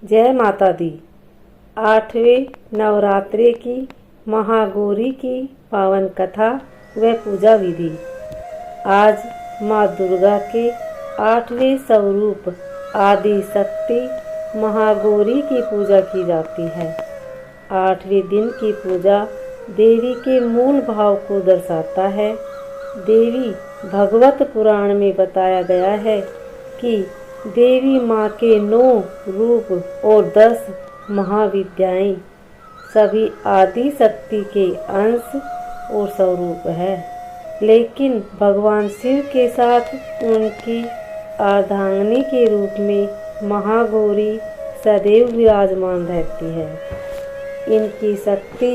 जय माता दी। 8वें नवरात्रि की महागौरी की पावन कथा व पूजा विधि। आज माँ दुर्गा के 8वें स्वरूप आदि शक्ति महागौरी की पूजा की जाती है। 8वें दिन की पूजा देवी के मूल भाव को दर्शाता है। देवी भगवत पुराण में बताया गया है कि देवी माँ के 9 रूप और 10 महाविद्याएं सभी आदि शक्ति के अंश और स्वरूप है, लेकिन भगवान शिव के साथ उनकी अर्धांगिनी के रूप में महागौरी सदैव विराजमान रहती है। इनकी शक्ति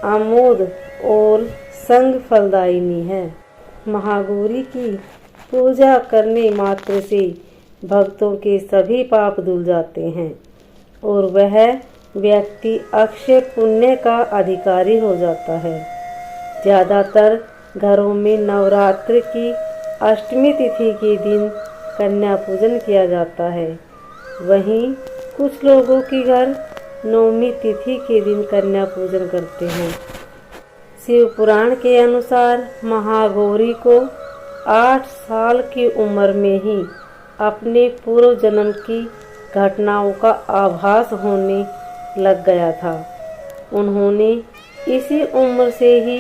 अमोघ और संग फलदायिनी है। महागौरी की पूजा करने मात्र से भक्तों के सभी पाप धुल जाते हैं और वह व्यक्ति अक्षय पुण्य का अधिकारी हो जाता है। ज़्यादातर घरों में नवरात्र की अष्टमी तिथि के दिन कन्या पूजन किया जाता है। वहीं कुछ लोगों के घर नवमी तिथि के दिन कन्या पूजन करते हैं। शिव पुराण के अनुसार महागौरी को 8 साल की उम्र में ही अपने पूर्व जन्म की घटनाओं का आभास होने लग गया था। उन्होंने इसी उम्र से ही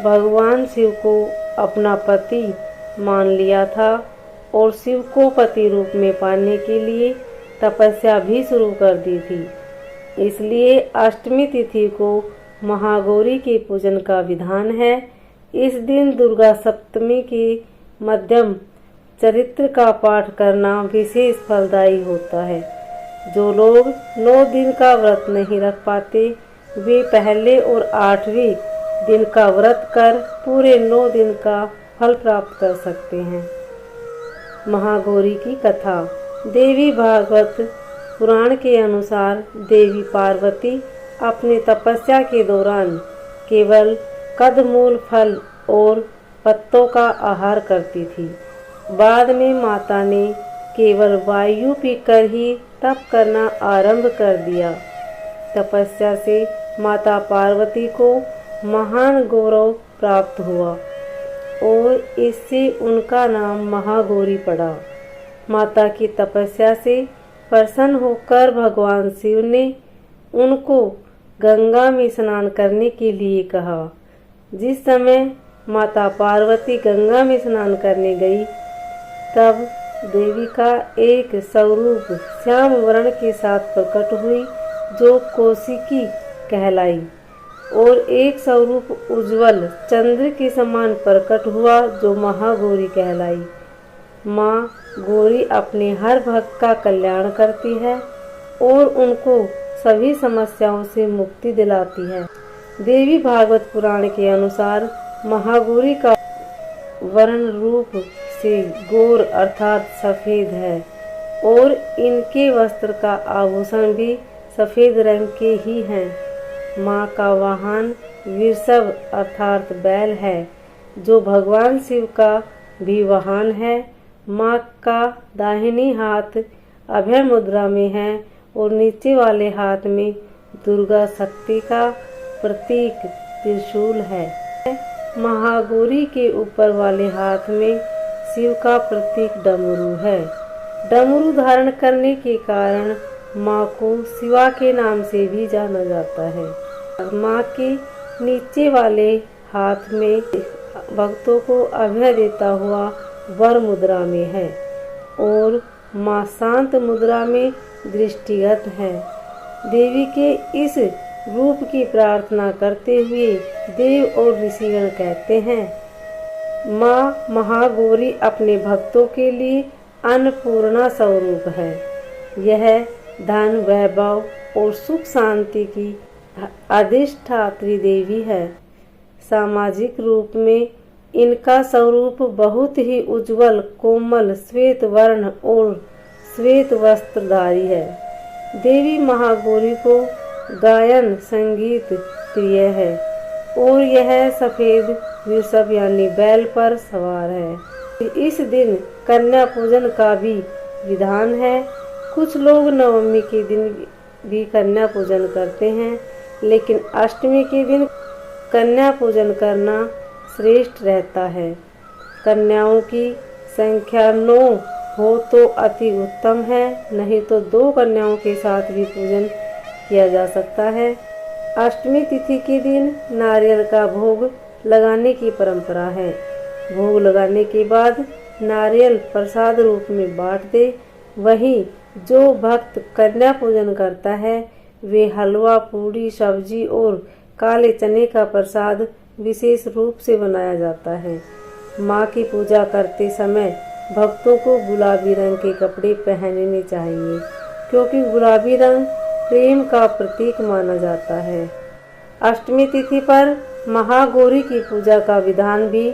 भगवान शिव को अपना पति मान लिया था और शिव को पति रूप में पाने के लिए तपस्या भी शुरू कर दी थी। इसलिए अष्टमी तिथि को महागौरी के पूजन का विधान है। इस दिन दुर्गा सप्तमी के मध्यम चरित्र का पाठ करना विशेष फलदायी होता है। जो लोग 9 दिन का व्रत नहीं रख पाते, वे पहले और 8वें दिन का व्रत कर पूरे 9 दिन का फल प्राप्त कर सकते हैं। महागौरी की कथा। देवी भागवत पुराण के अनुसार देवी पार्वती अपने तपस्या के दौरान केवल कंदमूल फल और पत्तों का आहार करती थी। बाद में माता ने केवल वायु पीकर ही तप करना आरंभ कर दिया। तपस्या से माता पार्वती को महान गौरव प्राप्त हुआ और इससे उनका नाम महागौरी पड़ा। माता की तपस्या से प्रसन्न होकर भगवान शिव ने उनको गंगा में स्नान करने के लिए कहा। जिस समय माता पार्वती गंगा में स्नान करने गई, तब देवी का एक स्वरूप श्याम वर्ण के साथ प्रकट हुई, जो कौशिकी कहलाई, और एक स्वरूप उज्जवल चंद्र के समान प्रकट हुआ, जो महागौरी कहलाई। माँ गौरी अपने हर भक्त का कल्याण करती है और उनको सभी समस्याओं से मुक्ति दिलाती है। देवी भागवत पुराण के अनुसार महागौरी का वर्ण रूप से गौर अर्थात सफेद है और इनके वस्त्र का आभूषण भी सफेद रंग के ही हैं। माँ का वाहन वृषभ अर्थात बैल है, जो भगवान शिव का भी वाहन है। माँ का दाहिनी हाथ अभय मुद्रा में है और नीचे वाले हाथ में दुर्गा शक्ति का प्रतीक त्रिशूल है। महागौरी के ऊपर वाले हाथ में शिव का प्रतीक डमरू है। डमरू धारण करने के कारण माँ को शिवा के नाम से भी जाना जाता है। माँ के नीचे वाले हाथ में भक्तों को अभय देता हुआ वर मुद्रा में है और माँ शांत मुद्रा में दृष्टिगत है। देवी के इस रूप की प्रार्थना करते हुए देव और ऋषिगण कहते हैं, माँ महागौरी अपने भक्तों के लिए अन्नपूर्णा स्वरूप है। यह धन, वैभव और सुख शांति की अधिष्ठात्री देवी है। सामाजिक रूप में इनका स्वरूप बहुत ही उज्जवल, कोमल, श्वेत वर्ण और श्वेत वस्त्रधारी है। देवी महागौरी को गायन संगीत प्रिय है और यह सफेद वृषभ यानी बैल पर सवार है। इस दिन कन्या पूजन का भी विधान है। कुछ लोग नवमी के दिन भी कन्या पूजन करते हैं, लेकिन अष्टमी के दिन कन्या पूजन करना श्रेष्ठ रहता है। कन्याओं की संख्या 9 हो तो अति उत्तम है, नहीं तो 2 कन्याओं के साथ भी पूजन किया जा सकता है। अष्टमी तिथि के दिन नारियल का भोग लगाने की परंपरा है। भोग लगाने के बाद नारियल प्रसाद रूप में बांट दे। वहीं जो भक्त कन्या पूजन करता है वे हलवा, पूड़ी, सब्जी और काले चने का प्रसाद विशेष रूप से बनाया जाता है। माँ की पूजा करते समय भक्तों को गुलाबी रंग के कपड़े पहनने चाहिए, क्योंकि गुलाबी रंग प्रेम का प्रतीक माना जाता है। अष्टमी तिथि पर महागौरी की पूजा का विधान भी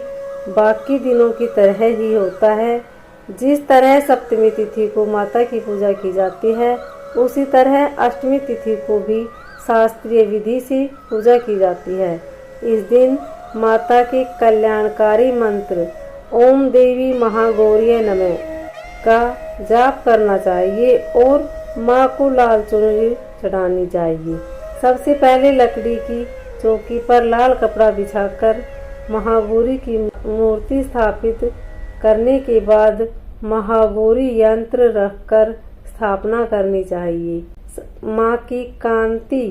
बाकी दिनों की तरह ही होता है। जिस तरह सप्तमी तिथि को माता की पूजा की जाती है, उसी तरह अष्टमी तिथि को भी शास्त्रीय विधि से पूजा की जाती है। इस दिन माता के कल्याणकारी मंत्र ओम देवी महागौरी नमः का जाप करना चाहिए और माँ को लाल चुनरी चढ़ानी चाहिए। सबसे पहले लकड़ी की चौकी पर लाल कपड़ा बिछाकर महागौरी की मूर्ति स्थापित करने के बाद महागौरी यंत्र रखकर स्थापना करनी चाहिए। माँ की कांति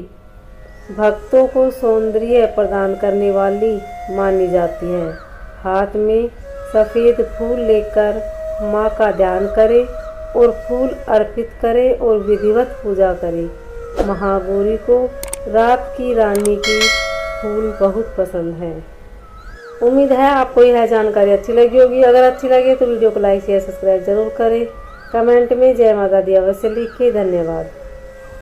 भक्तों को सौंदर्य प्रदान करने वाली मानी जाती है। हाथ में सफ़ेद फूल लेकर माँ का ध्यान करें और फूल अर्पित करें और विधिवत पूजा करें। महागौरी को रात की रानी की फूल बहुत पसंद है। उम्मीद है आपको यह जानकारी अच्छी लगी होगी। अगर अच्छी लगे तो वीडियो को लाइक शेयर सब्सक्राइब जरूर करें। कमेंट में जय माता दी अवश्य लिखें। धन्यवाद।